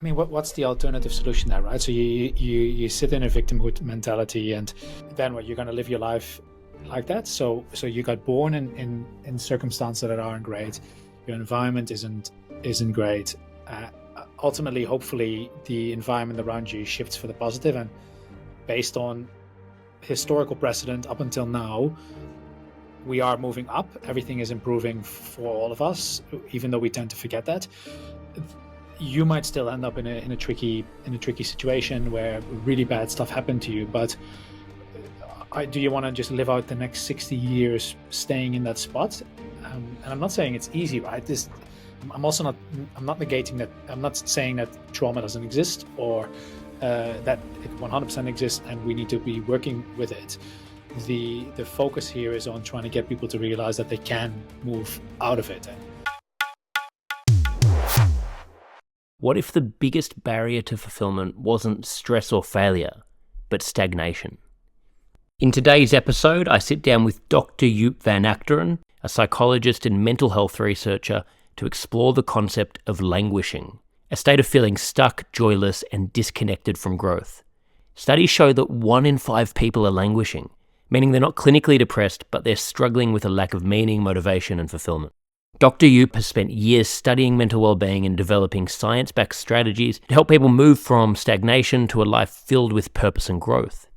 I mean, what's the alternative solution there, right? So you sit in a victimhood mentality, and then what? You're going to live your life like that. So you got born in circumstances that aren't great. Your environment isn't great. Ultimately, hopefully, the environment around you shifts for the positive, and based on historical precedent up until now, we are moving up. Everything is improving for all of us, even though we tend to forget that. You might still end up in a tricky situation where really bad stuff happened to you, but do you want to just live out the next 60 years staying in that spot? And I'm not saying it's easy, right? I'm not negating that. I'm not saying that trauma doesn't exist, or that it 100% exists and we need to be working with it. The focus here is on trying to get people to realize that they can move out of it. What if the biggest barrier to fulfillment wasn't stress or failure, but stagnation? In today's episode, I sit down with Dr. Joep van Agteren, a psychologist and mental health researcher, to explore the concept of languishing, a state of feeling stuck, joyless, and disconnected from growth. Studies show that 1 in 5 people are languishing, meaning they're not clinically depressed, but they're struggling with a lack of meaning, motivation, and fulfillment. Dr. Joep has spent years studying mental well-being and developing science-backed strategies to help people move from stagnation to a life filled with purpose and growth.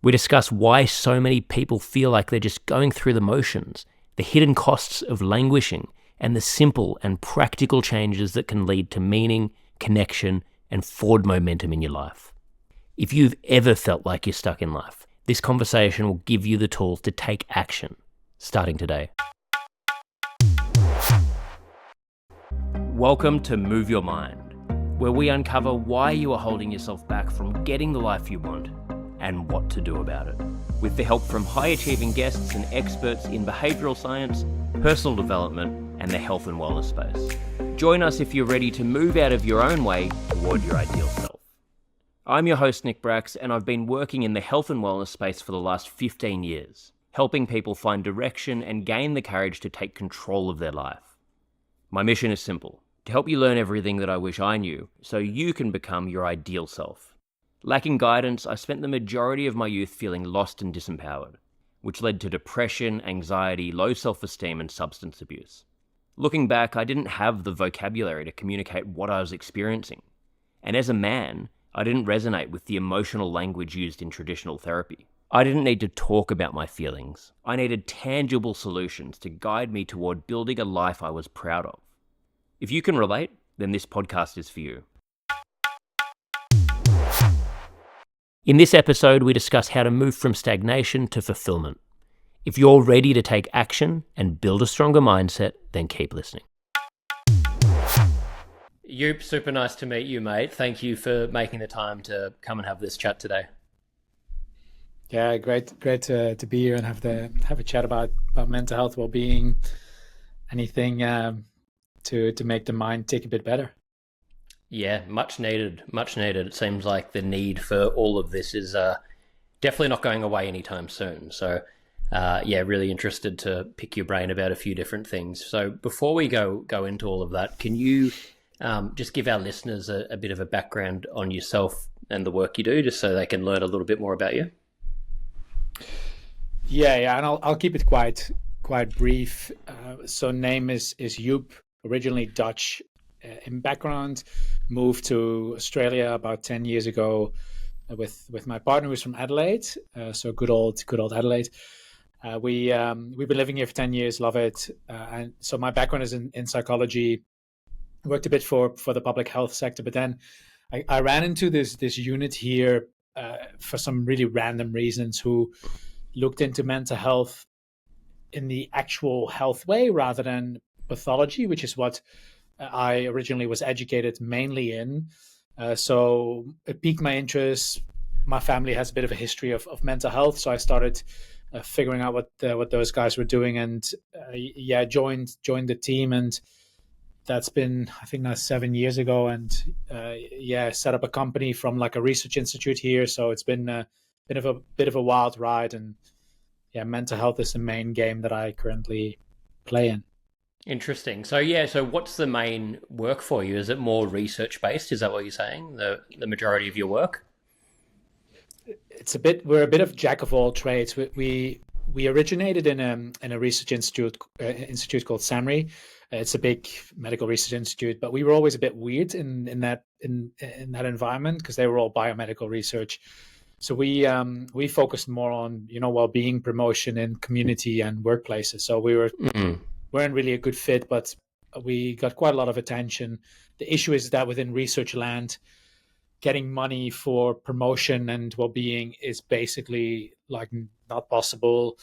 We discuss why so many people feel like they're just going through the motions, the hidden costs of languishing, and the simple and practical changes that can lead to meaning, connection, and forward momentum in your life. If you've ever felt like you're stuck in life, this conversation will give you the tools to take action, starting today. Welcome to Move Your Mind, where we uncover why you are holding yourself back from getting the life you want and what to do about it. With the help from high-achieving guests and experts in behavioural science, personal development, and the health and wellness space. Join us if you're ready to move out of your own way toward your ideal self. I'm your host, Nick Brax, and I've been working in the health and wellness space for the last 15 years, helping people find direction and gain the courage to take control of their life. My mission is simple: to help you learn everything that I wish I knew, so you can become your ideal self. Lacking guidance, I spent the majority of my youth feeling lost and disempowered, which led to depression, anxiety, low self-esteem, and substance abuse. Looking back, I didn't have the vocabulary to communicate what I was experiencing. And as a man, I didn't resonate with the emotional language used in traditional therapy. I didn't need to talk about my feelings. I needed tangible solutions to guide me toward building a life I was proud of. If you can relate, then this podcast is for you. In this episode, we discuss how to move from stagnation to fulfillment. If you're ready to take action and build a stronger mindset, then keep listening. Joep, super nice to meet you, mate. Thank you for making the time to come and have this chat today. Yeah, great to be here and have a chat about mental health, well-being, anything to make the mind tick a bit better. Yeah, much needed. It seems like the need for all of this is definitely not going away anytime soon. So, really interested to pick your brain about a few different things. So before we go into all of that, can you just give our listeners a bit of a background on yourself and the work you do, just so they can learn a little bit more about you? Yeah, and I'll keep it quite brief. So name is Joep, originally Dutch in background, moved to Australia about 10 years ago with my partner, who's from Adelaide. So good old Adelaide. We've been living here for 10 years, love it. And so my background is in psychology, worked a bit for the public health sector, but then I ran into this unit here for some really random reasons, who looked into mental health in the actual health way rather than pathology, which is what I originally was educated mainly in. So it piqued my interest. My family has a bit of a history of mental health, so I started figuring out what those guys were doing, and joined the team, and that's been, I think, now 7 years ago, and set up a company from like a research institute here. So it's been a bit of a wild ride, and mental health is the main game that I currently play in. Interesting. So yeah, so what's the main work for you? Is it more research based? Is that what you're saying? The majority of your work? We're a bit of jack of all trades. We originated in a research institute called SAMRI. It's a big medical research institute, but we were always a bit weird in that environment because they were all biomedical research. So we focused more on well-being promotion in community and workplaces. So Mm. weren't really a good fit, but we got quite a lot of attention. The issue is that within research land, getting money for promotion and well-being is basically like not possible.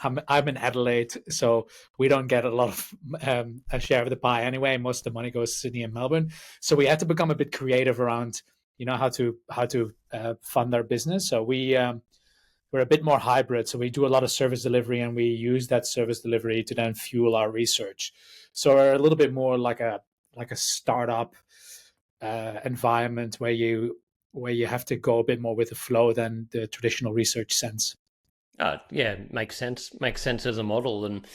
I'm in Adelaide, so we don't get a lot of a share of the pie anyway. Most of the money goes to Sydney and Melbourne, so we had to become a bit creative around how to fund our business. So we're a bit more hybrid. So we do a lot of service delivery, and we use that service delivery to then fuel our research. So we're a little bit more like a startup environment where you have to go a bit more with the flow than the traditional research sense. Yeah, makes sense. Makes sense as a model. And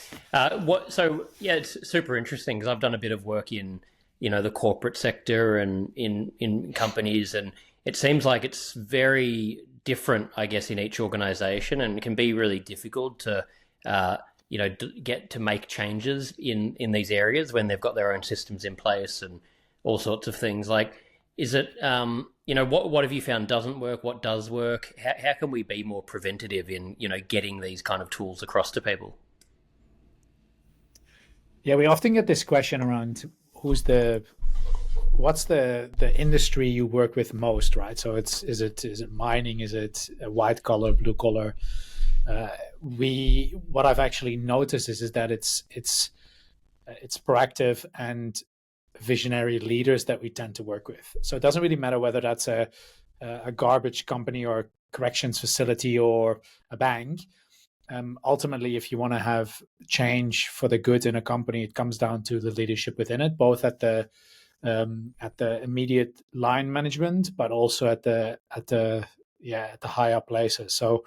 what? So yeah, it's super interesting because I've done a bit of work in the corporate sector and in companies, and it seems like it's very different, I guess, in each organization, and it can be really difficult to get to make changes in these areas when they've got their own systems in place and all sorts of things. Like, is it what have you found doesn't work? What does work? How can we be more preventative in getting these kind of tools across to people? Yeah, we often get this question around what's the industry you work with most, right? So is it mining? Is it white collar, blue collar? We what I've actually noticed is that it's proactive and visionary leaders that we tend to work with. So it doesn't really matter whether that's a garbage company or corrections facility or a bank. Ultimately, if you want to have change for the good in a company, it comes down to the leadership within it, both at the immediate line management, but also at the higher places. So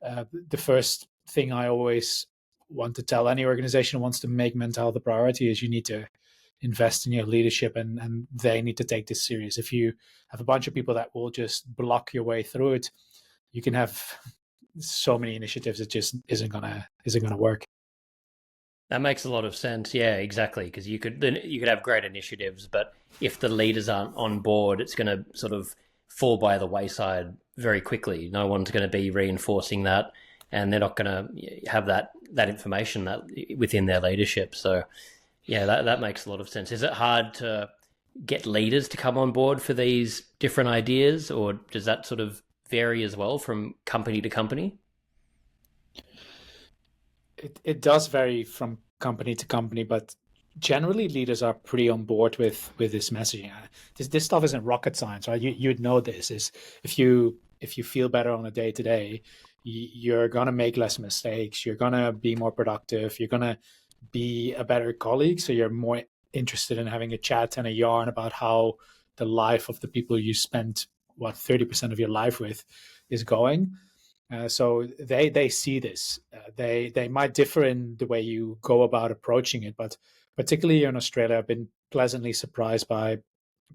the first thing I always want to tell any organization who wants to make mental health a priority is you need to invest in your leadership, and they need to take this serious. If you have a bunch of people that will just block your way through it, you can have so many initiatives. It just isn't gonna work. That makes a lot of sense. Yeah, exactly. Because you could have great initiatives, but if the leaders aren't on board, it's going to sort of fall by the wayside very quickly. No one's going to be reinforcing that, and they're not going to have that information that within their leadership. So, yeah, that makes a lot of sense. Is it hard to get leaders to come on board for these different ideas, or does that sort of vary as well from company to company? It does vary from company to company, but generally leaders are pretty on board with this messaging. This stuff isn't rocket science, right? You'd know this is if you feel better on a day to day, you're gonna make less mistakes. You're gonna be more productive. You're gonna be a better colleague. So you're more interested in having a chat and a yarn about how the life of the people you spent 30% of your life with is going. So they see this. They might differ in the way you go about approaching it, but particularly in Australia, I've been pleasantly surprised by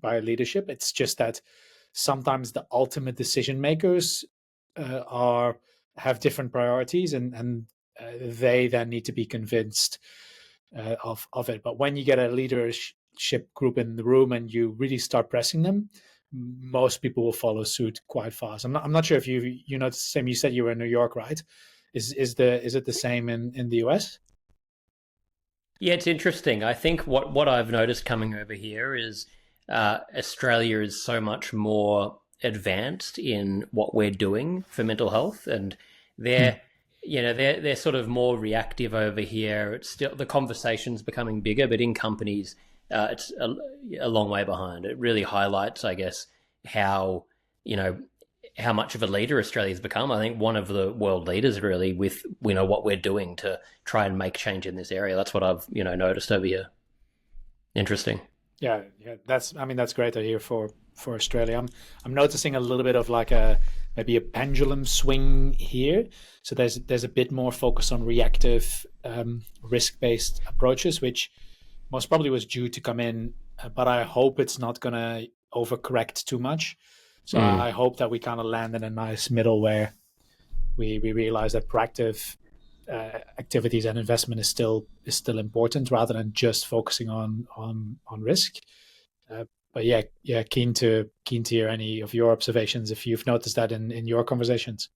leadership. It's just that sometimes the ultimate decision makers are have different priorities, and they then need to be convinced of it. But when you get a leadership group in the room and you really start pressing them, most people will follow suit quite fast. I'm not sure if you know the same. You said you were in New York, right? Is it the same in the US? Yeah, it's interesting. I think what I've noticed coming over here is Australia is so much more advanced in what we're doing for mental health, and Hmm. they're they're sort of more reactive over here. It's still the conversation's becoming bigger, but in companies, it's a long way behind. It really highlights, I guess, how you know how much of a leader Australia's become. I think one of the world leaders really with what we're doing to try and make change in this area. That's what I've noticed over here. Interesting. Yeah, yeah. That's great to hear for Australia. I'm noticing a little bit of like a maybe a pendulum swing here. So there's a bit more focus on reactive risk-based approaches, which most probably was due to come in, but I hope it's not going to overcorrect too much. So I hope that we kind of land in a nice middle where we realize that proactive activities and investment is still important rather than just focusing on risk. But yeah, keen to hear any of your observations if you've noticed that in your conversations.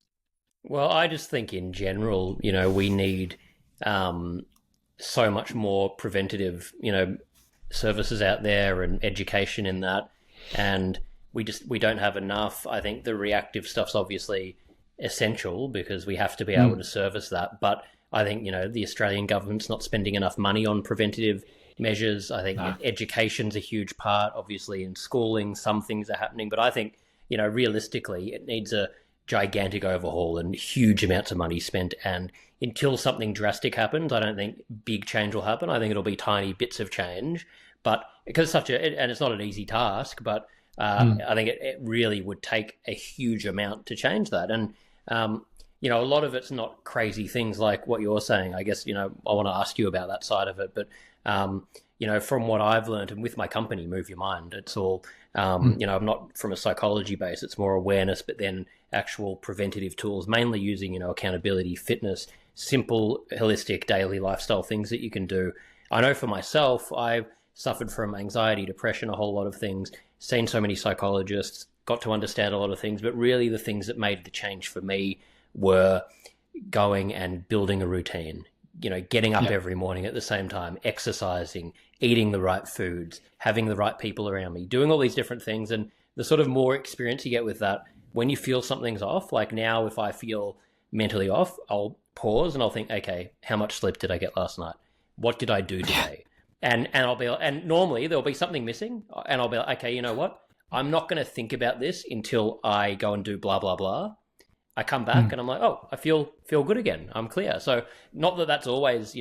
Well, I just think in general, we need so much more preventative, services out there and education in that, and we don't have enough. I think the reactive stuff's obviously essential because we have to be able to service that, but I think the Australian government's not spending enough money on preventative measures. I think education's a huge part. Obviously, in schooling, some things are happening, but I think realistically, it needs a gigantic overhaul and huge amounts of money spent. And until something drastic happens, I don't think big change will happen. I think it'll be tiny bits of change, but because and it's not an easy task, but I think it really would take a huge amount to change that. And a lot of it's not crazy things like what you're saying. I guess, I want to ask you about that side of it. But, from what I've learned and with my company, Move Your Mind, it's all, I'm not from a psychology base, it's more awareness, but then actual preventative tools, mainly using, accountability, fitness, simple, holistic daily lifestyle things that you can do. I know for myself, I've suffered from anxiety, depression, a whole lot of things, seen so many psychologists, got to understand a lot of things, but really the things that made the change for me were going and building a routine, getting up every morning at the same time, exercising, eating the right foods, having the right people around me, doing all these different things. And the sort of more experience you get with that, when you feel something's off, like now if I feel mentally off, I'll pause and I'll think, okay, how much sleep did I get last night? What did I do today? And I'll be, and normally there'll be something missing, and I'll be like, okay, you know what? I'm not going to think about this until I go and do blah, blah, blah. I come back and I'm like, oh, I feel good again. I'm clear. So not that that's always,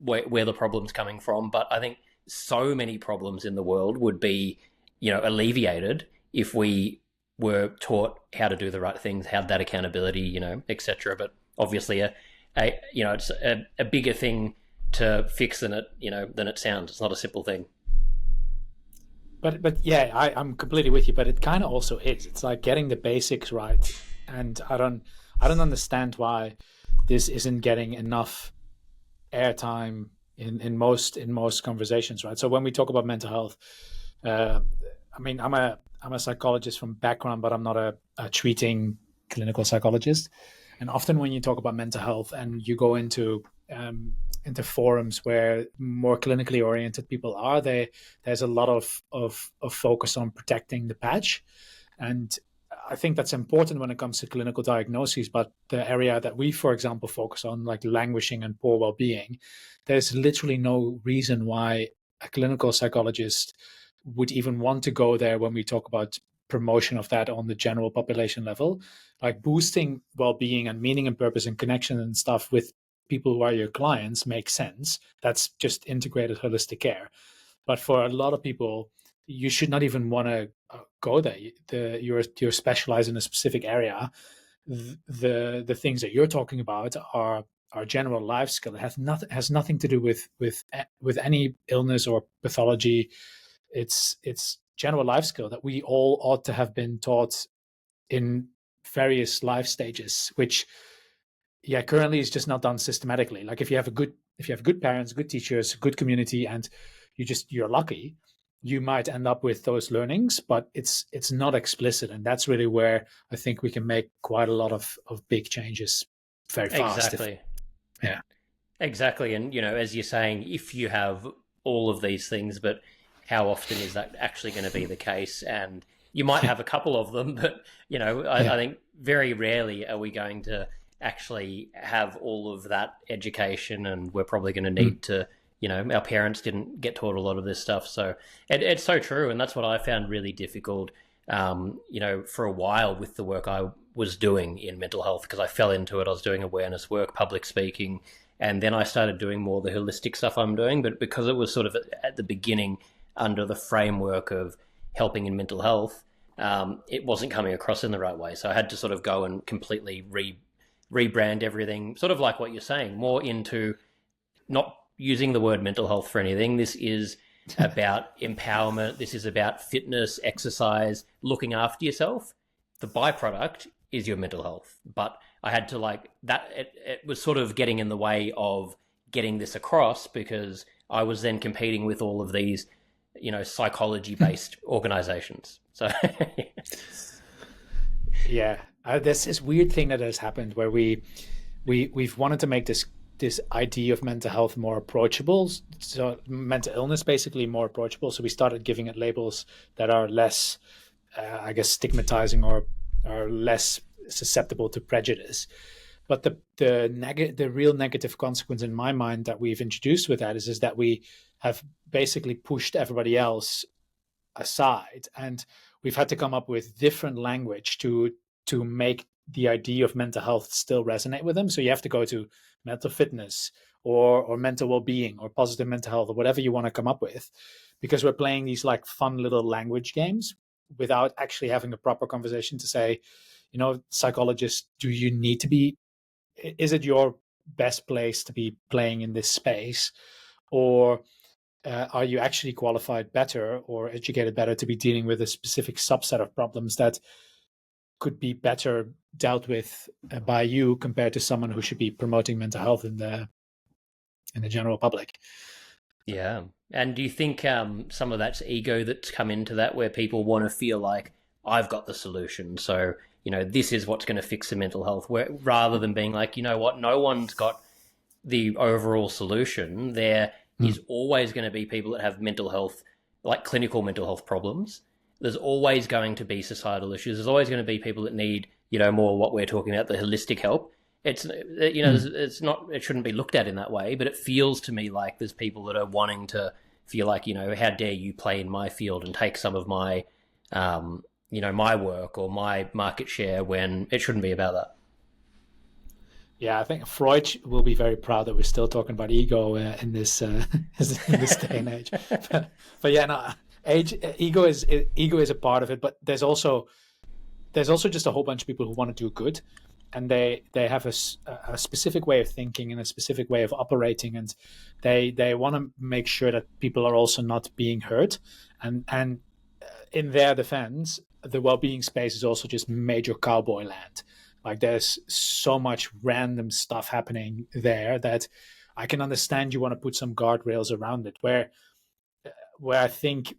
where the problem's coming from, but I think so many problems in the world would be, alleviated if we were taught how to do the right things, had that accountability, etc. But obviously it's a bigger thing to fix than it sounds. It's not a simple thing. But yeah, I'm completely with you. But it kind of also is. It's like getting the basics right, and I don't understand why this isn't getting enough airtime in most conversations, right? So when we talk about mental health, I mean, I'm a psychologist from background, but I'm not a treating clinical psychologist. And often when you talk about mental health and you go into forums where more clinically oriented people are, there's a lot of focus on protecting the patch. And I think that's important when it comes to clinical diagnoses, but the area that we, for example, focus on, like languishing and poor well-being, there's literally no reason why a clinical psychologist would even want to go there when we talk about promotion of that on the general population level. Like boosting well-being and meaning and purpose and connection and stuff with people who are your clients makes sense. That's just integrated holistic care. But for a lot of people, you should not even want to go there. You're specialized in a specific area. The things that you're talking about are general life skill. It has nothing to do with any illness or pathology. It's general life skill that we all ought to have been taught in various life stages, which currently is just not done systematically. Like if you have good parents, good teachers, good community, and you're lucky, you might end up with those learnings, but it's not explicit. And that's really where I think we can make quite a lot of big changes very fast. Exactly. Exactly. And, as you're saying, if you have all of these things, but how often is that actually going to be the case? And you might have a couple of them, but, I think very rarely are we going to actually have all of that education, and we're probably going to need to, our parents didn't get taught a lot of this stuff. So it's so true. And that's what I found really difficult, for a while with the work I was doing in mental health, because I fell into it. I was doing awareness work, public speaking, and then I started doing more the holistic stuff I'm doing. But because it was sort of at the beginning under the framework of helping in mental health, it wasn't coming across in the right way. So I had to sort of go and completely rebrand everything, sort of like what you're saying, more into not using the word mental health for anything. This is about empowerment. This is about fitness, exercise, looking after yourself. The byproduct is your mental health. But I had to like that. It was sort of getting in the way of getting this across because I was then competing with all of these, psychology-based organizations. So Yeah, there's this weird thing that has happened where we've wanted to make this idea of mental health more approachable, so mental illness basically more approachable. So we started giving it labels that are less, I guess, stigmatizing or less susceptible to prejudice. But the real negative consequence in my mind that we've introduced with that is that we have basically pushed everybody else aside, and we've had to come up with different language to make the idea of mental health still resonate with them. So you have to go to mental fitness or mental well-being or positive mental health or whatever you want to come up with, because we're playing these like fun little language games without actually having a proper conversation to say, psychologist, do you need to be, is it your best place to be playing in this space, or are you actually qualified better or educated better to be dealing with a specific subset of problems that could be better dealt with by you compared to someone who should be promoting mental health in the general public? yeah. And do you think some of that's ego that's come into that, where people want to feel like I've got the solution, so this is what's going to fix the mental health, rather than being like, what, no one's got the overall solution. There is always going to be people that have mental health, like clinical mental health problems. There's always going to be societal issues. There's always going to be people that need, more what we're talking about, the holistic help. It's not, it shouldn't be looked at in that way, but it feels to me like there's people that are wanting to feel like, how dare you play in my field and take some of my, my work or my market share, when it shouldn't be about that. Yeah, I think Freud will be very proud that we're still talking about ego in this in this day and age. But yeah, no, ego is a part of it, but there's also just a whole bunch of people who want to do good, and they have a specific way of thinking and a specific way of operating, and they want to make sure that people are also not being hurt, and in their defense, the well-being space is also just major cowboy land. Like there's so much random stuff happening there that I can understand you want to put some guardrails around it. Where I think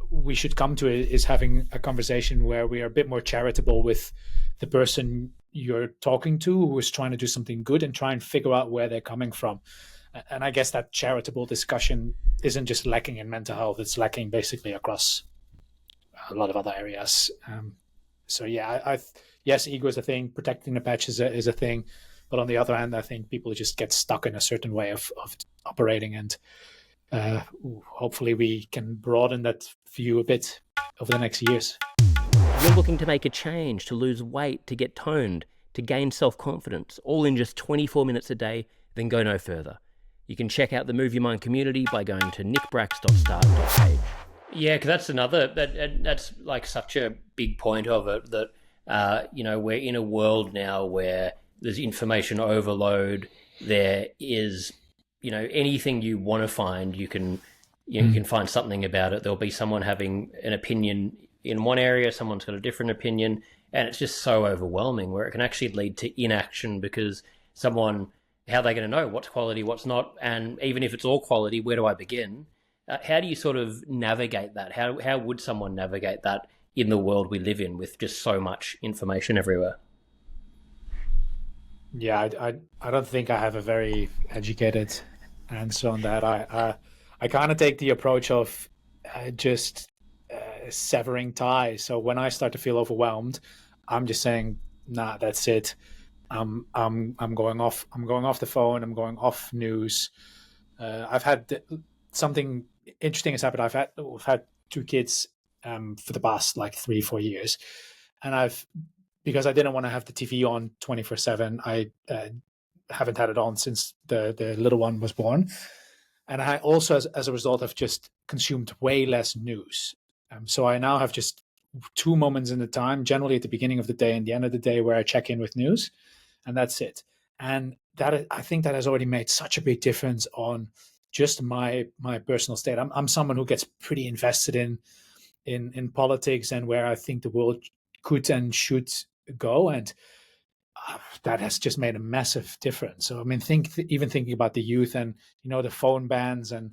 we should come to is having a conversation where we are a bit more charitable with the person you're talking to who is trying to do something good, and try and figure out where they're coming from. And I guess that charitable discussion isn't just lacking in mental health; it's lacking basically across a lot of other areas. So yeah, yes, ego is a thing. Protecting the patch is a thing, but on the other hand, I think people just get stuck in a certain way of operating, and hopefully we can broaden that view a bit over the next years. You're looking to make a change, to lose weight, to get toned, to gain self-confidence, all in just 24 minutes a day, then go no further. You can check out the Move Your Mind community by going to nickbrax.start.page. Yeah, because that's like such a big point of it, that we're in a world now where there's information overload. There is, anything you want to find, you can find something about it. There'll be someone having an opinion in one area, someone's got a different opinion, and it's just so overwhelming, where it can actually lead to inaction, because how are they going to know what's quality, what's not? And even if it's all quality, where do I begin? How do you sort of navigate that? How would someone navigate that in the world we live in with just so much information everywhere? Yeah, I don't think I have a very educated answer on that. I kind of take the approach of just severing ties. So when I start to feel overwhelmed, I'm just saying, nah, that's it. I'm going off. I'm going off the phone. I'm going off news. I've had something interesting has happened. We've had two kids for the past like 3-4 years, and because I didn't want to have the TV on 24/7. I haven't had it on since the little one was born, and I also, as a result, have just consumed way less news. So I now have just two moments in the time, generally at the beginning of the day and the end of the day, where I check in with news, and that's it. And that, I think that has already made such a big difference on just my personal state. I'm someone who gets pretty invested in politics and where I think the world could and should go, and that has just made a massive difference. So I mean, even thinking about the youth and the phone bans and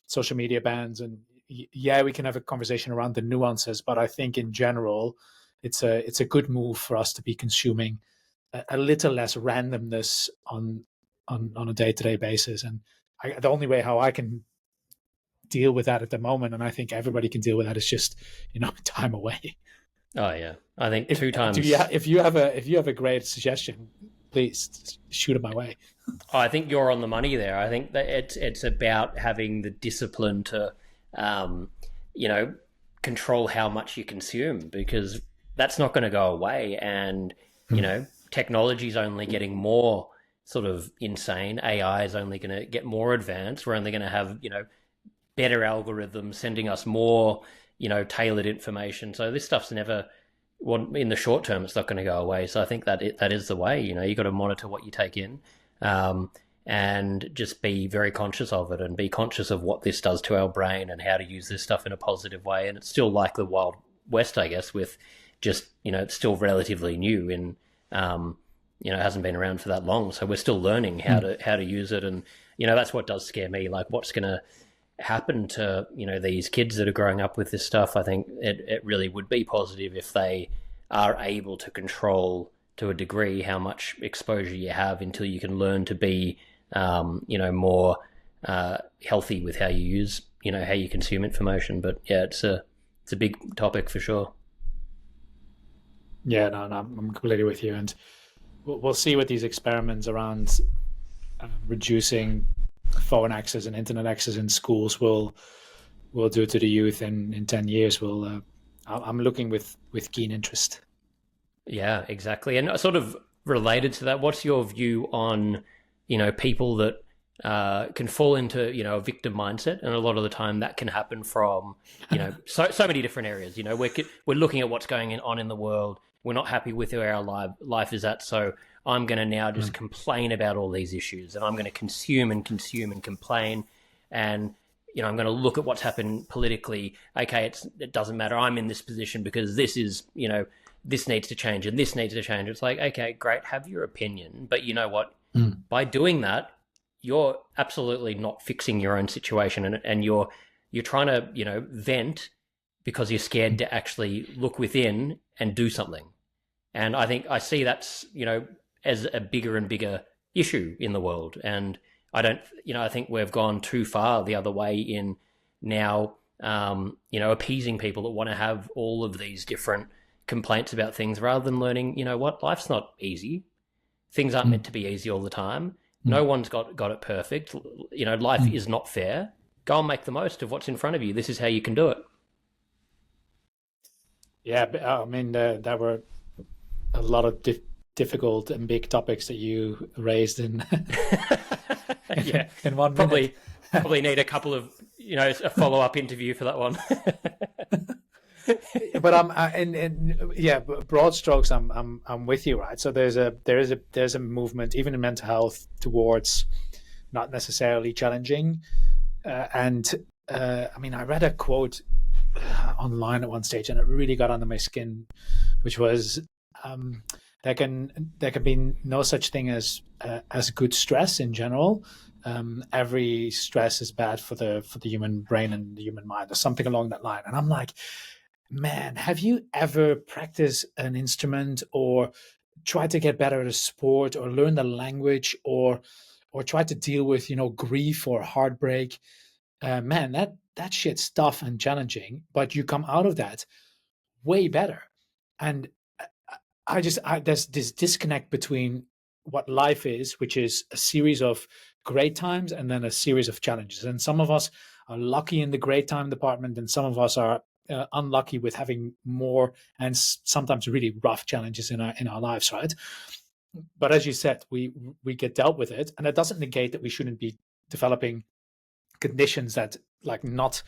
social media bans, and yeah, we can have a conversation around the nuances, but I think in general, it's a good move for us to be consuming a little less randomness on a day-to-day basis. And the only way how I can deal with that at the moment, and I think everybody can deal with that, is just time away. Oh yeah, I think two times. If you have a great suggestion, please shoot it my way. I think you're on the money there. I think that it's about having the discipline to, control how much you consume, because that's not going to go away. And technology is only getting more sort of insane. AI is only going to get more advanced. We're only going to have better algorithms sending us more tailored information. So this stuff's never, well, in the short term, it's not going to go away. So I think that is the way. You got to monitor what you take in, and just be very conscious of it, and be conscious of what this does to our brain and how to use this stuff in a positive way. And it's still like the Wild West, I guess, with just it's still relatively new and it hasn't been around for that long. So we're still learning how to use it, and that's what does scare me. Like, what's going to happen to these kids that are growing up with this stuff? I think it really would be positive if they are able to control to a degree how much exposure you have, until you can learn to be more healthy with how you use how you consume information. But yeah, it's a big topic for sure. Yeah, no, I'm completely with you, and we'll see what these experiments around reducing phone access and internet access in schools will do to the youth in 10 years. I'm looking with keen interest. Yeah, exactly. And sort of related to that, what's your view on people that can fall into a victim mindset? And a lot of the time that can happen from so many different areas. We're looking at what's going on in the world. We're not happy with where our life is at, so I'm going to now just complain about all these issues, and I'm going to consume and complain, and I'm going to look at what's happened politically. Okay, it doesn't matter. I'm in this position because this is this needs to change and this needs to change. It's like, okay, great, have your opinion, but you know what? By doing that, you're absolutely not fixing your own situation, and you're trying to vent because you're scared to actually look within and do something. And I think I see that's as a bigger and bigger issue in the world. And I think we've gone too far the other way in now, appeasing people that want to have all of these different complaints about things, rather than learning, what, life's not easy. Things aren't meant to be easy all the time. No one's got it perfect. Life is not fair. Go and make the most of what's in front of you. This is how you can do it. Yeah, I mean, there were a lot of difficult and big topics that you raised in yeah, in one minute. Probably need a couple of a follow-up interview for that one. But broad strokes, I'm with you, right? So there's a movement even in mental health towards not necessarily challenging, I read a quote online at one stage, and it really got under my skin, which was there can be no such thing as good stress in general. Every stress is bad for the human brain and the human mind, or something along that line. And I'm like, man, have you ever practiced an instrument, or tried to get better at a sport, or learn the language, or tried to deal with grief or heartbreak? Man, that shit's tough and challenging, but you come out of that way better. And there's this disconnect between what life is, which is a series of great times and then a series of challenges. And some of us are lucky in the great time department, and some of us are unlucky with having more and sometimes really rough challenges in our lives, right? But as you said, we get dealt with it, and that doesn't negate that we shouldn't be developing conditions that, like, not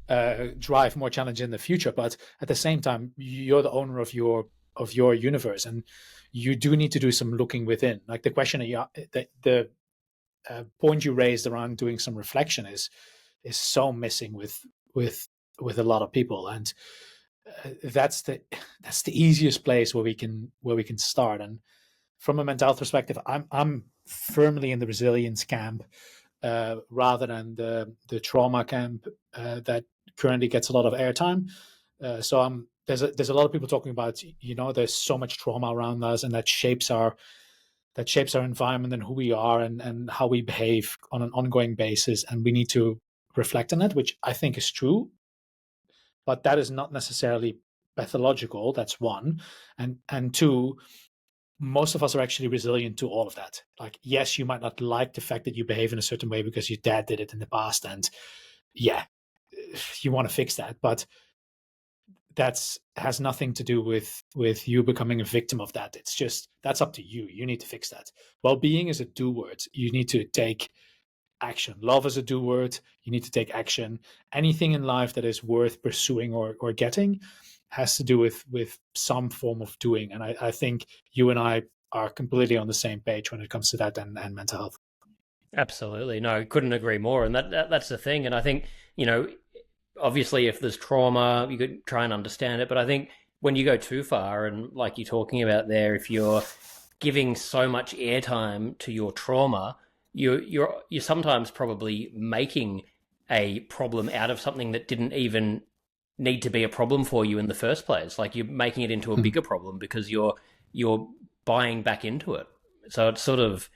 drive more challenge in the future. But at the same time, you're the owner of your universe, and you do need to do some looking within. Like the question the point you raised around doing some reflection is so missing with a lot of people, and that's the easiest place where we can start. And from a mental health perspective, I'm firmly in the resilience camp rather than the trauma camp that currently gets a lot of airtime. So there's a lot of people talking about, there's so much trauma around us, and that shapes our environment and who we are, and how we behave on an ongoing basis, and we need to reflect on it, which I think is true, but that is not necessarily pathological. That's one. And two, most of us are actually resilient to all of that. Like, yes, you might not like the fact that you behave in a certain way because your dad did it in the past, and yeah, you want to fix that, but that's has nothing to do with you becoming a victim of that. It's just, that's up to you. You need to fix that. Well-being is a do word. You need to take action. Love is a do word. You need to take action. Anything in life that is worth pursuing or getting has to do with some form of doing. And I think you and I are completely on the same page when it comes to that and mental health. Absolutely. No, couldn't agree more. And that's the thing. And I think, obviously if there's trauma, you could try and understand it. But I think when you go too far, and like you're talking about there, if you're giving so much airtime to your trauma, you're sometimes probably making a problem out of something that didn't even need to be a problem for you in the first place. Like, you're making it into a bigger problem because you're buying back into it. So it's sort of,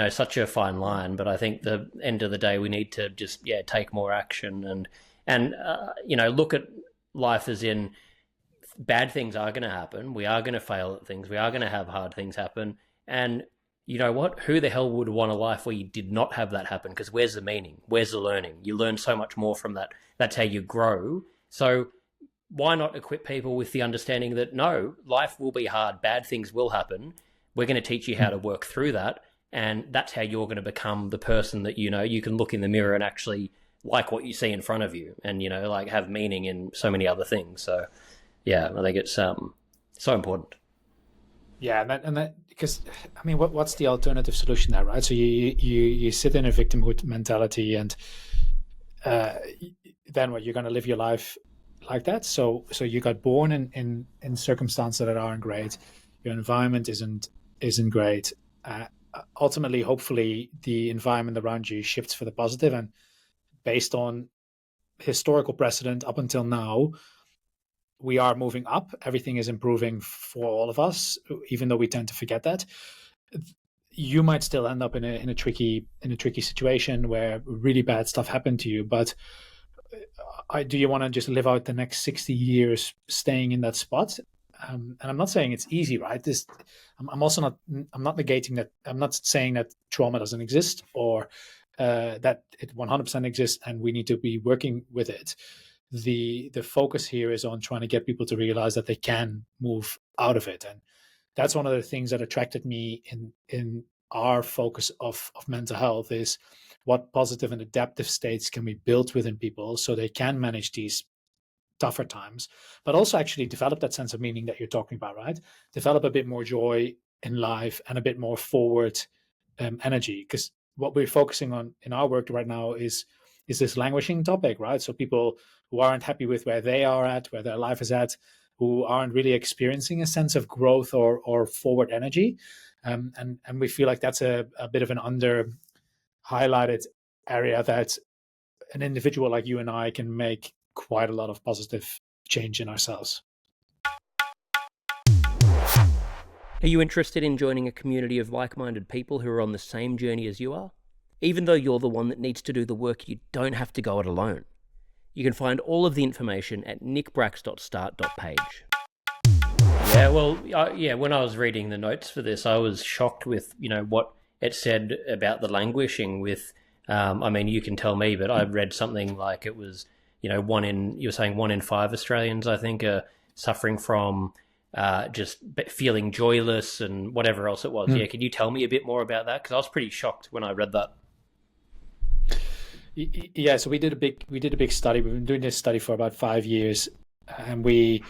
such a fine line. But I think the end of the day, we need to just take more action and look at life as in, bad things are going to happen. We are going to fail at things. We are going to have hard things happen. And you know what? Who the hell would want a life where you did not have that happen? Because where's the meaning? Where's the learning? You learn so much more from that. That's how you grow. So why not equip people with the understanding that, no, life will be hard. Bad things will happen. We're going to teach you how to work through that. And that's how you're going to become the person that, you can look in the mirror and actually like what you see in front of you, and, like, have meaning in so many other things. So, yeah, I think it's so important. Yeah, and that because I mean, what's the alternative solution there, right? So you sit in a victimhood mentality, and then what? You're going to live your life like that. So you got born in circumstances that aren't great. Your environment isn't great. Ultimately, hopefully, the environment around you shifts for the positive, and based on historical precedent up until now, we are moving up. Everything is improving for all of us, even though we tend to forget that. You might still end up in a tricky situation where really bad stuff happened to you, but do you want to just live out the next 60 years staying in that spot? And I'm not saying it's easy, right? I'm also not. I'm not negating that. I'm not saying that trauma doesn't exist, or that it 100% exists and we need to be working with it. The focus here is on trying to get people to realize that they can move out of it, and that's one of the things that attracted me in our focus of mental health, is what positive and adaptive states can be built within people so they can manage these tougher times, but also actually develop that sense of meaning that you're talking about, right? Develop a bit more joy in life and a bit more forward energy, because what we're focusing on in our work right now is this languishing topic, right? So people who aren't happy with where they are at, where their life is at, who aren't really experiencing a sense of growth or forward energy. And we feel like that's a bit of an under highlighted area that an individual like you and I can make quite a lot of positive change in ourselves. Are you interested in joining a community of like-minded people who are on the same journey as you are? Even though you're the one that needs to do the work, you don't have to go it alone. You can find all of the information at nickbrax.start.page. Yeah, well, when I was reading the notes for this, I was shocked with, what it said about the languishing with, I mean, you can tell me, but I read something like it was, you were saying 1 in 5 Australians, I think, are suffering from just feeling joyless and whatever else it was. Yeah, can you tell me a bit more about that? Because I was pretty shocked when I read that. Yeah, so we did a big study. We've been doing this study for about 5 years, and we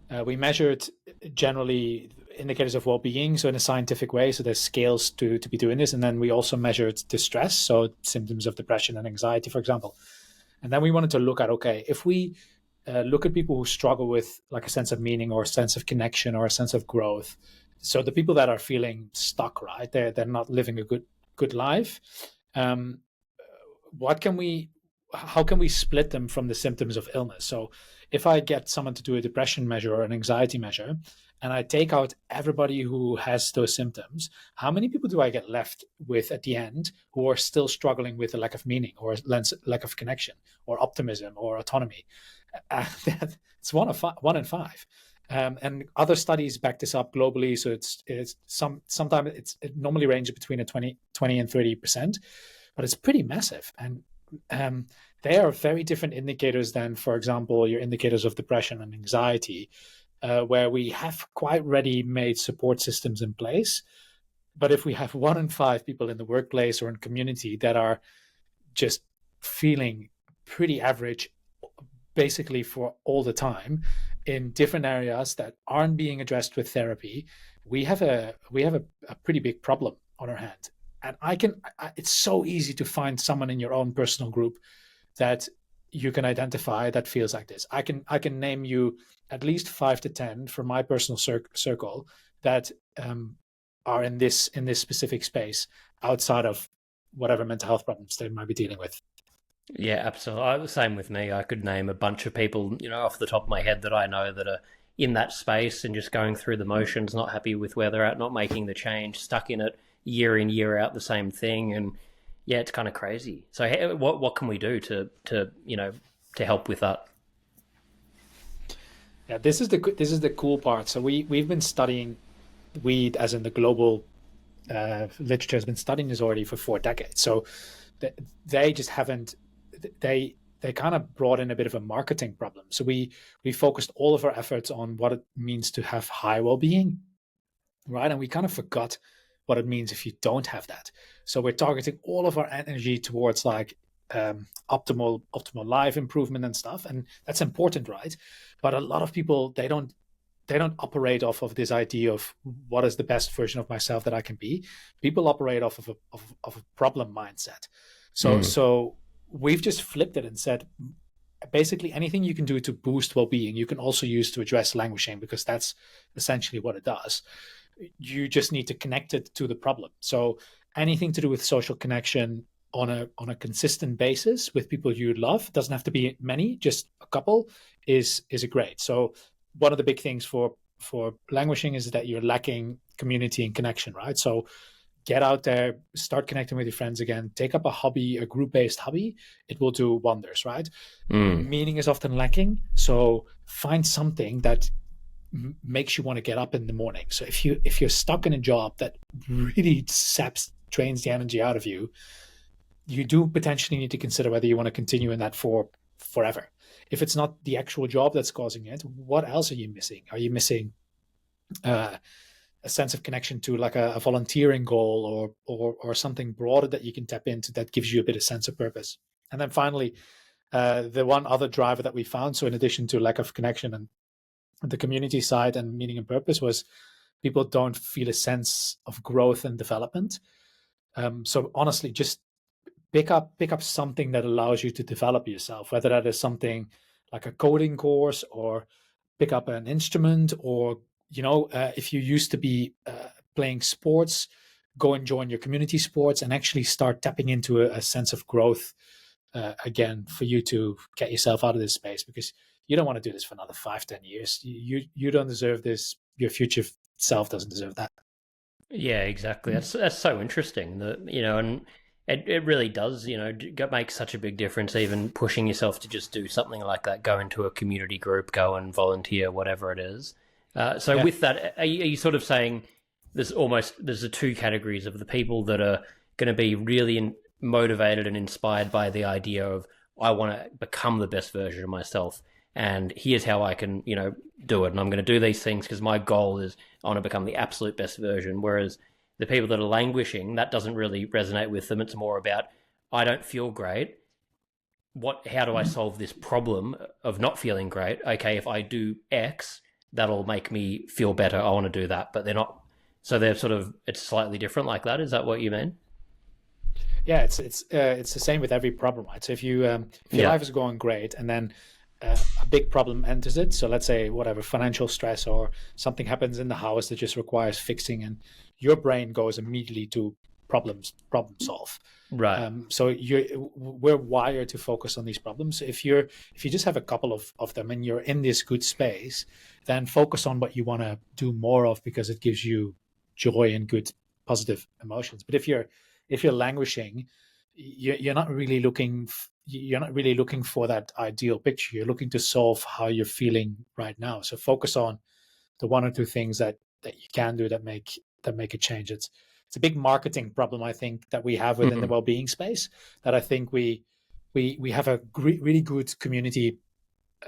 measured generally indicators of well-being, so in a scientific way. So there's scales to be doing this, and then we also measured distress, so symptoms of depression and anxiety, for example. And then we wanted to look at, okay, if we look at people who struggle with like a sense of meaning or a sense of connection or a sense of growth, so the people that are feeling stuck, right? They're not living a good life. Um, what can we how can we split them from the symptoms of illness? So if I get someone to do a depression measure or an anxiety measure, and I take out everybody who has those symptoms, how many people do I get left with at the end who are still struggling with a lack of meaning or a lack of connection or optimism or autonomy? It's one in five. And other studies back this up globally. So sometimes it normally ranges between a 20 and 30%, but it's pretty massive. And they are very different indicators than, for example, your indicators of depression and anxiety, where we have quite ready-made support systems in place. But if we have one in five people in the workplace or in community that are just feeling pretty average, basically for all the time, in different areas that aren't being addressed with therapy, we have a pretty big problem on our hand. And it's so easy to find someone in your own personal group that you can identify that feels like this. I can name you at least 5 to 10 from my personal circle that are in this specific space outside of whatever mental health problems they might be dealing with. Yeah, absolutely. Same with me. I could name a bunch of people, off the top of my head that I know that are in that space and just going through the motions, not happy with where they're at, not making the change, stuck in it year in, year out, the same thing. And yeah, it's kind of crazy. So what can we do to help with that? Yeah, this is the cool part. So we've been studying weed, as in the global literature has been studying this already for 4 decades. So they just haven't. They kind of brought in a bit of a marketing problem. So we focused all of our efforts on what it means to have high well-being, right? And we kind of forgot what it means if you don't have that. So we're targeting all of our energy towards like optimal life improvement and stuff, and that's important, right? But a lot of people, they don't operate off of this idea of what is the best version of myself that I can be. People operate off of a problem mindset. So we've just flipped it and said, basically anything you can do to boost well-being, you can also use to address languishing, because that's essentially what it does. You just need to connect it to the problem. So anything to do with social connection on a consistent basis with people you love, doesn't have to be many, just a couple, is a great. So one of the big things for languishing is that you're lacking community and connection, right? So get out there, start connecting with your friends again, take up a hobby, a group-based hobby. It will do wonders, right? Meaning is often lacking. So find something that makes you want to get up in the morning. So if you're stuck in a job that really drains the energy out of you, you do potentially need to consider whether you want to continue in that for forever. If it's not the actual job that's causing it, what else are you missing? Are you missing a sense of connection to like a volunteering goal or something broader that you can tap into that gives you a bit of sense of purpose? And then finally, the one other driver that we found, so in addition to lack of connection and the community side and meaning and purpose, was people don't feel a sense of growth and development. So honestly, just pick up something that allows you to develop yourself, whether that is something like a coding course, or pick up an instrument, or if you used to be playing sports, go and join your community sports and actually start tapping into a sense of growth again, for you to get yourself out of this space, because you don't want to do this for another 5-10 years. You don't deserve this. Your future self doesn't deserve that. Yeah, exactly. That's so interesting. And it really does, make such a big difference, even pushing yourself to just do something like that, go into a community group, go and volunteer, whatever it is. With that, are you sort of saying there's the two categories of the people that are going to be really motivated and inspired by the idea of, I want to become the best version of myself, and here's how I can, do it. And I'm going to do these things because my goal is I want to become the absolute best version. Whereas the people that are languishing, that doesn't really resonate with them. It's more about, I don't feel great. How do I solve this problem of not feeling great? Okay, if I do X, that'll make me feel better. I want to do that, but they're not. So they're sort of, it's slightly different like that. Is that what you mean? Yeah, it's the same with every problem, right? So if your Yeah. life is going great and then a big problem enters it, so let's say whatever financial stress or something happens in the house that just requires fixing, and your brain goes immediately to problem solve. Right. We're wired to focus on these problems. If you just have a couple of them and you're in this good space, then focus on what you want to do more of because it gives you joy and good positive emotions. But if you're languishing, you're not really looking for that ideal picture. You're looking to solve how you're feeling right now. So focus on the one or two things that you can do that make a change. It's a big marketing problem, I think, that we have within the Mm-hmm. well-being space. That I think we have a really good community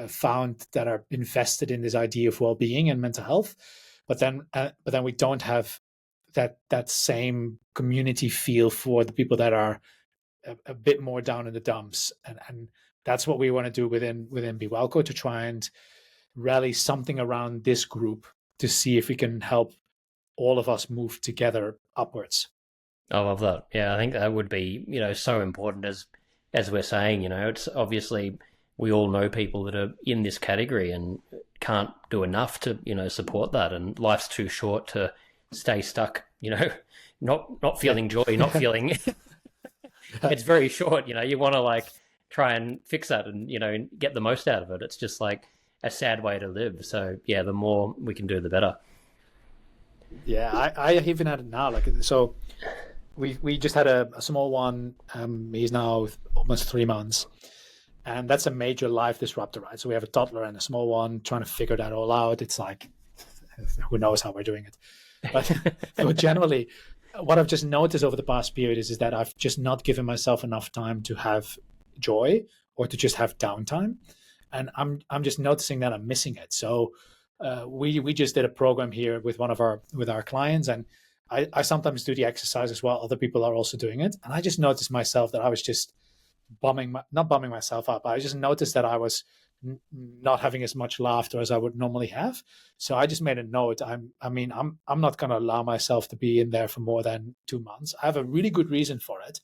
found that are invested in this idea of well-being and mental health, but then we don't have that same community feel for the people that are a bit more down in the dumps, and that's what we want to do within Be Welco, to try and rally something around this group to see if we can help all of us move together upwards. I love that. Yeah, I think that would be, so important as we're saying, it's obviously we all know people that are in this category and can't do enough to, support that. And life's too short to stay stuck, not Yeah. feeling joy, not feeling it's very short, you want to like try and fix that and, get the most out of it. It's just like a sad way to live. So yeah, the more we can do, the better. Yeah, I even had it now. Like, so we just had a small one. He's now almost 3 months, and that's a major life disruptor, right? So we have a toddler and a small one trying to figure that all out. It's like, who knows how we're doing it, but but generally, what I've just noticed over the past period is that I've just not given myself enough time to have joy or to just have downtime, and I'm just noticing that I'm missing it. So we just did a program here with our clients, and I sometimes do the exercise while other people are also doing it, and I just noticed myself that I was just not bumming myself up. I just noticed that I was not having as much laughter as I would normally have. So I just made a note. I'm not going to allow myself to be in there for more than 2 months. I have a really good reason for it,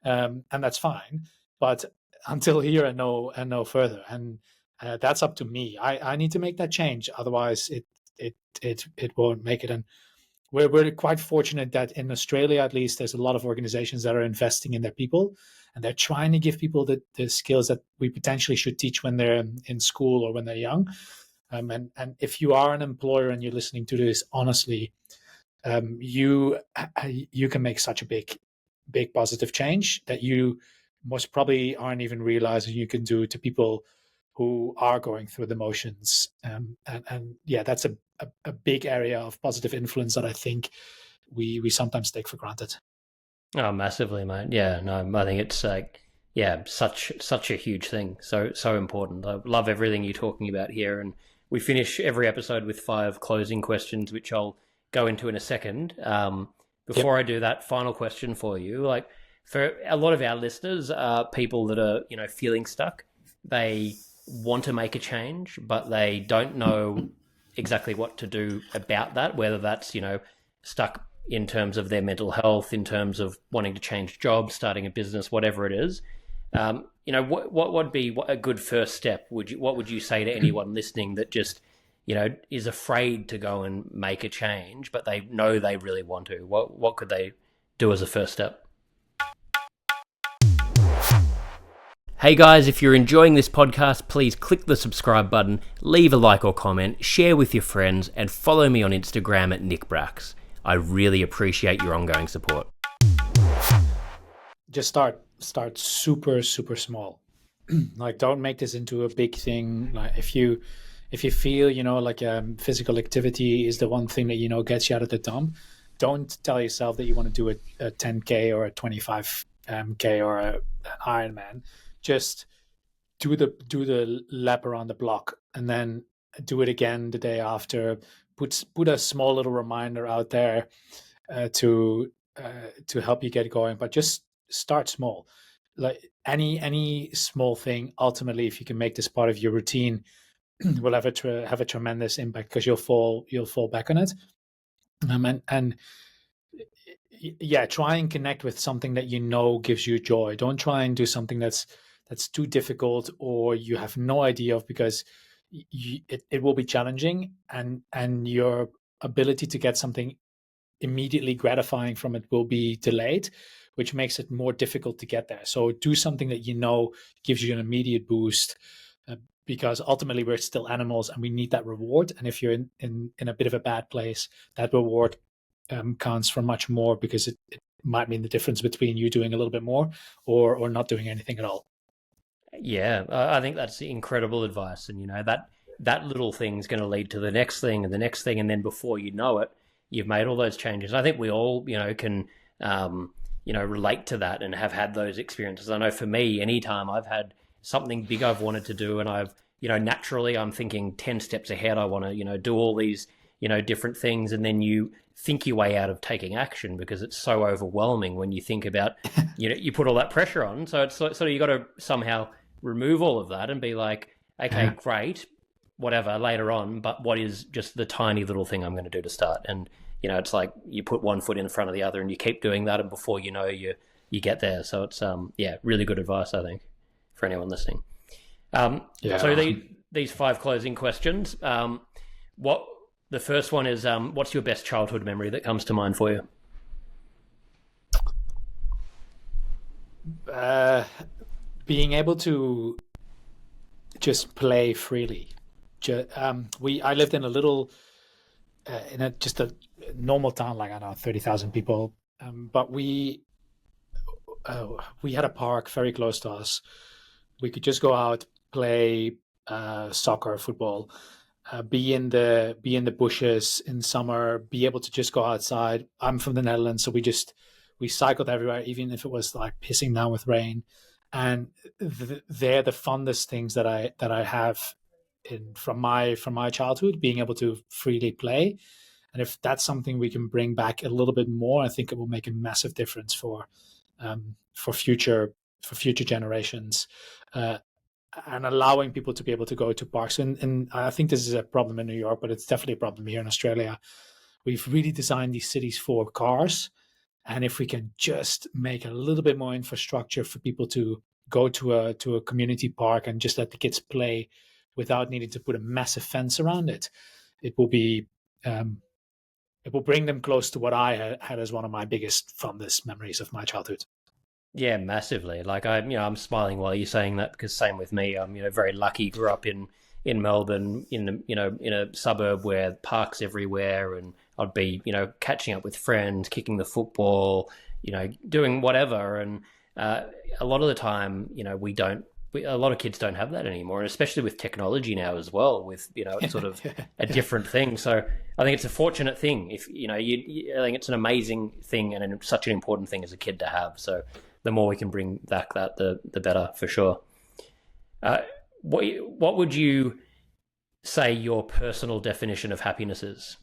and that's fine. But until here and no further, and that's up to me. I need to make that change. Otherwise, it won't make it. And we're quite fortunate that in Australia, at least, there's a lot of organizations that are investing in their people, and they're trying to give people the skills that we potentially should teach when they're in school or when they're young. And if you are an employer and you're listening to this, honestly, you can make such a big positive change that you most probably aren't even realizing you can do to people who are going through the motions. And yeah, that's a big area of positive influence that I think we sometimes take for granted. Oh, massively, mate. Yeah, no, I think it's like, yeah, such a huge thing. So important. I love everything you're talking about here, and we finish every episode with 5 closing questions, which I'll go into in a second. Yep. Before I do that, final question for you, like for a lot of our listeners, are people that are feeling stuck. They want to make a change, but they don't know exactly what to do about that. Whether that's stuck in terms of their mental health, in terms of wanting to change jobs, starting a business, whatever it is. What would be a good first step? What would you say to anyone listening that just is afraid to go and make a change, but they know they really want to? What could they do as a first step? Hey guys, if you're enjoying this podcast, please click the subscribe button, leave a like or comment, share with your friends, and follow me on Instagram at NickBrax. I really appreciate your ongoing support. Just start super small. Like, don't make this into a big thing. Like, if you feel like physical activity is the one thing that gets you out of the dump, don't tell yourself that you want to do a 10K or a 25K or an Ironman. Just do the lap around the block, and then do it again the day after. Put a small little reminder out there to help you get going, but just start small. like any small thing, ultimately, if you can make this part of your routine, will have a tremendous impact, because you'll fall back on it. And yeah, try and connect with something that you know gives you joy. Don't try and do something that's too difficult or you have no idea of, because it will be challenging, and your ability to get something immediately gratifying from it will be delayed, which makes it more difficult to get there. So do something that you know gives you an immediate boost, uh, because ultimately we're still animals and we need that reward. And if you're in a bit of a bad place, that reward counts for much more, because it might mean the difference between you doing a little bit more or not doing anything at all. Yeah, I think that's incredible advice, and that little thing's going to lead to the next thing and the next thing, and then before you know it, you've made all those changes. I think we all, can, relate to that and have had those experiences. I know for me, anytime I've had something big I've wanted to do, and I've, naturally I'm thinking 10 steps ahead. I want to, do all these, different things, and then you think your way out of taking action because it's so overwhelming when you think about, you put all that pressure on. So it's sort of you got to somehow remove all of that and be like, okay, great, whatever, later on, but what is just the tiny little thing I'm going to do to start? And it's like you put one foot in front of the other and you keep doing that, and before you know, you get there. So it's really good advice, I think, for anyone listening. So these 5 closing questions. What the first one is, what's your best childhood memory that comes to mind for you? Being able to just play freely. I lived in a little, just a normal town, like, I don't know, 30,000 people. But we had a park very close to us. We could just go out, play soccer, football, be in the bushes in summer, be able to just go outside. I'm from the Netherlands, so we cycled everywhere, even if it was like pissing down with rain. And they're the fondest things that I have from my childhood, being able to freely play. And if that's something we can bring back a little bit more, I think it will make a massive difference for future generations, and allowing people to be able to go to parks. And I think this is a problem in New York, but it's definitely a problem here in Australia. We've really designed these cities for cars, and if we can just make a little bit more infrastructure for people to go to a community park and just let the kids play without needing to put a massive fence around it, it will be it will bring them close to what I had as one of my biggest fondest memories of my childhood. Yeah, massively. Like I'm smiling while you're saying that, because same with me. I'm, very lucky. Grew up in Melbourne, in a suburb where parks everywhere, and I'd be, catching up with friends, kicking the football, doing whatever. And a lot of the time, a lot of kids don't have that anymore, and especially with technology now as well, with, it's sort of a different thing. So I think it's a fortunate thing. If, I think it's an amazing thing and such an important thing as a kid to have. So the more we can bring back that, the better, for sure. What would you say your personal definition of happiness is?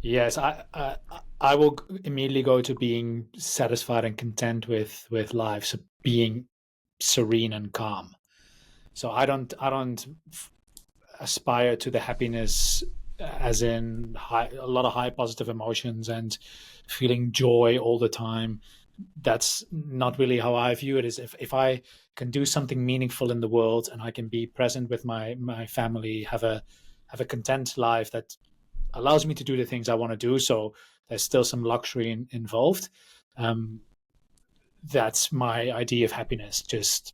Yes, I will immediately go to being satisfied and content with life. So being serene and calm. So I don't aspire to the happiness as in a lot of high positive emotions and feeling joy all the time. That's not really how I view it. Is if I can do something meaningful in the world and I can be present with my family, have a content life that allows me to do the things I want to do. So there's still some luxury involved. Um, that's my idea of happiness, just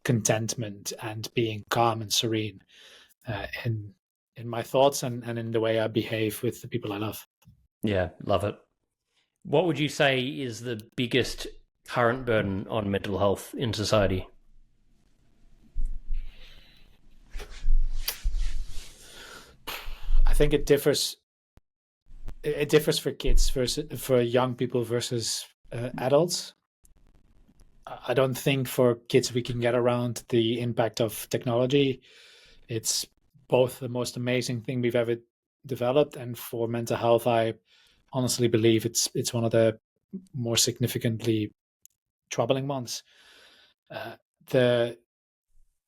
contentment and being calm and serene, in my thoughts and in the way I behave with the people I love. Yeah, love it. What would you say is the biggest current burden on mental health in society? I think it differs. It differs for kids versus for young people versus adults. I don't think for kids we can get around the impact of technology. It's both the most amazing thing we've ever developed, and for mental health, I honestly believe it's one of the more significantly troubling ones.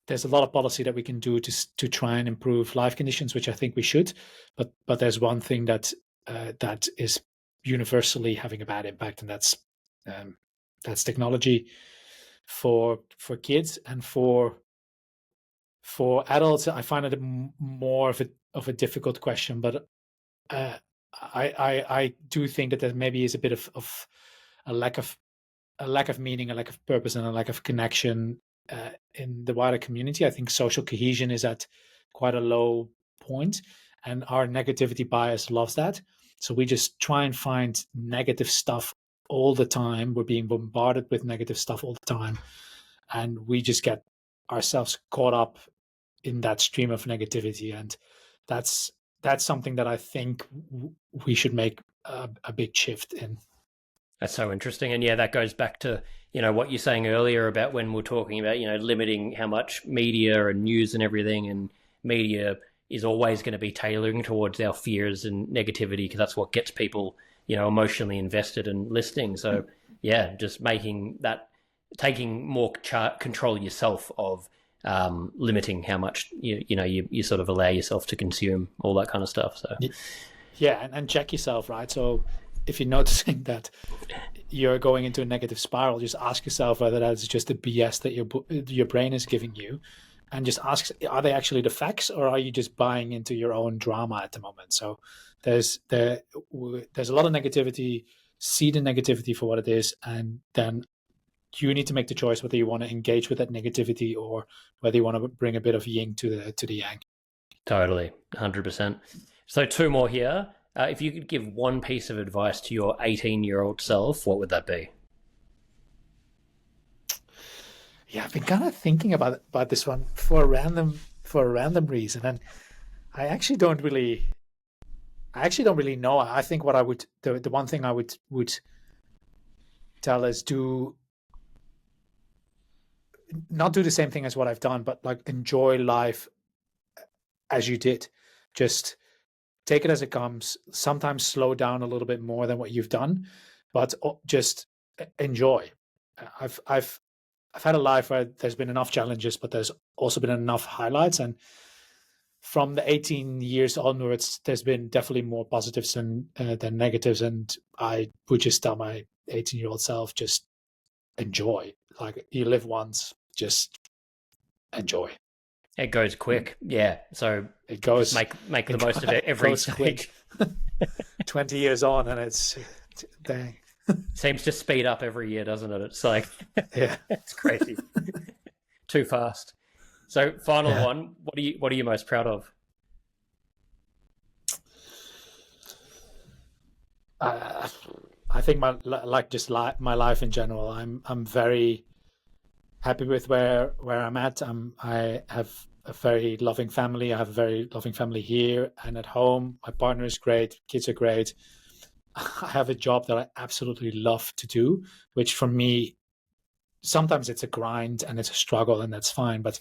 There's a lot of policy that we can do to try and improve life conditions, which I think we should. But there's one thing that is universally having a bad impact, and that's technology for kids and for adults. I find it more of a difficult question, but I do think that there maybe is a bit of a lack of meaning, a lack of purpose, and a lack of connection in the wider community. I think social cohesion is at quite a low point, and our negativity bias loves that. So we just try and find negative stuff all the time. We're being bombarded with negative stuff all the time, and we just get ourselves caught up in that stream of negativity. And that's something that I think we should make a big shift in. That's so interesting. And yeah, that goes back to, what you're saying earlier about when we're talking about, limiting how much media and news and everything, and media is always going to be tailoring towards our fears and negativity, because that's what gets people, emotionally invested and listening. So yeah, just taking more control yourself of limiting how much you sort of allow yourself to consume, all that kind of stuff. So yeah, and check yourself, right? So if you're noticing that you're going into a negative spiral, just ask yourself whether that's just the BS that your brain is giving you, and just ask, are they actually the facts, or are you just buying into your own drama at the moment? So there's a lot of negativity. See the negativity for what it is, and then you need to make the choice whether you want to engage with that negativity or whether you want to bring a bit of yin to the yang. Totally, 100%. So 2 more here. If you could give one piece of advice to your 18-year-old self, what would that be? Yeah, I've been kind of thinking about this one for a random reason, and I actually don't really know. I think what I would the one thing I would tell is not do the same thing as what I've done, but like enjoy life as you did. Just take it as it comes. Sometimes slow down a little bit more than what you've done, but just enjoy. I've had a life where there's been enough challenges, but there's also been enough highlights. And from the 18 years onwards, there's been definitely more positives than negatives. And I would just tell my 18-year-old self, just enjoy. Like, you live once, just enjoy. It goes quick, yeah. So it goes. Make the most of it every stage. 20 years on, and it's dang. Seems to speed up every year, doesn't it? It's like, yeah, it's crazy, too fast. So, final one. What are you most proud of? I think my life in general. I'm very happy with where I'm at. I have a very loving family. I have a very loving family here and at home. My partner is great. Kids are great. I have a job that I absolutely love to do, which for me, sometimes it's a grind and it's a struggle, and that's fine, but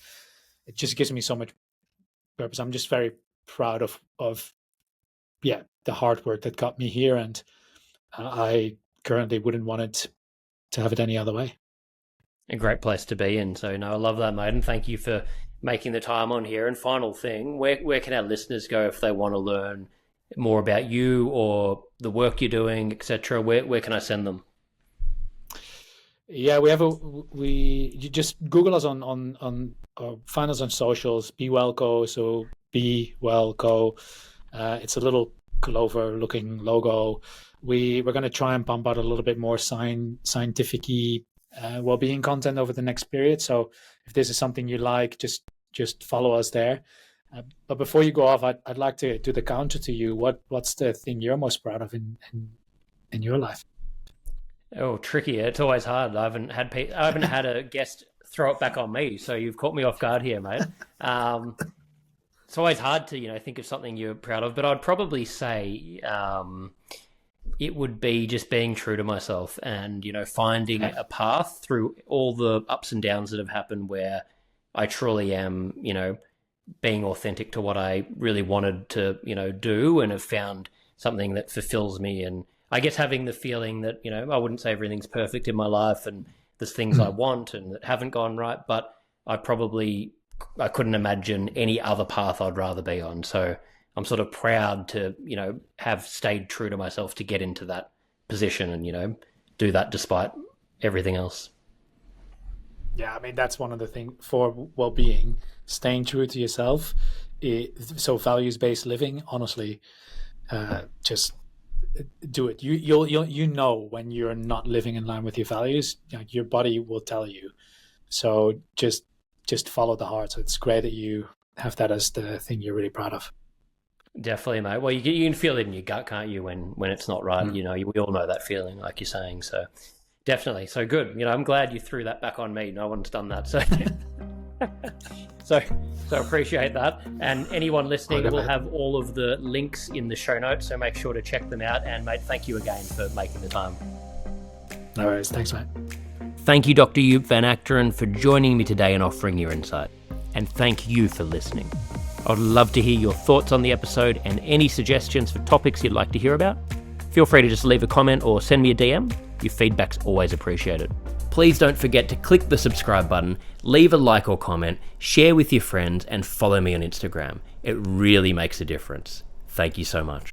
it just gives me so much purpose. I'm just very proud of the hard work that got me here, and I currently wouldn't want it to have it any other way. A great place to be in. So, no, I love that, mate, and thank you for making the time on here. And final thing, where can our listeners go if they want to learn more about you or the work you're doing, etc.? Where can I send them? Yeah, you just Google us on find us on socials. Be Well Co. So Be Well Co. It's a little clover looking logo. We're going to try and pump out a little bit more scientific-y well-being content over the next period. So if this is something you like, just follow us there. But before you go off, I'd like to do the counter to you. What's the thing you're most proud of in your life? Oh, tricky. It's always hard. I haven't had a guest throw it back on me, so you've caught me off guard here, mate. It's always hard to, think of something you're proud of, but I'd probably say it would be just being true to myself and, finding a path through all the ups and downs that have happened where I truly am, being authentic to what I really wanted to, do, and have found something that fulfills me. And I guess having the feeling that, I wouldn't say everything's perfect in my life and there's things I want and that haven't gone right, but I couldn't imagine any other path I'd rather be on. So I'm sort of proud to, have stayed true to myself to get into that position and, do that despite everything else. Yeah, I mean, that's one of the things for well-being, staying true to yourself. So values-based living, honestly, just do it. You know when you're not living in line with your values, your body will tell you. So just follow the heart. So it's great that you have that as the thing you're really proud of. Definitely, mate. Well, you can feel it in your gut, can't you, when it's not right? We all know that feeling, like you're saying. So definitely. So good. I'm glad you threw that back on me. No one's done that. So so appreciate that. And anyone listening, we'll have all of the links in the show notes. So make sure to check them out. And mate, thank you again for making the time. No worries. Thanks, mate. Thank you, Dr. Joep van Agteren, for joining me today and offering your insight. And thank you for listening. I'd love to hear your thoughts on the episode and any suggestions for topics you'd like to hear about. Feel free to just leave a comment or send me a DM. Your feedback's always appreciated. Please don't forget to click the subscribe button, leave a like or comment, share with your friends, and follow me on Instagram. It really makes a difference. Thank you so much.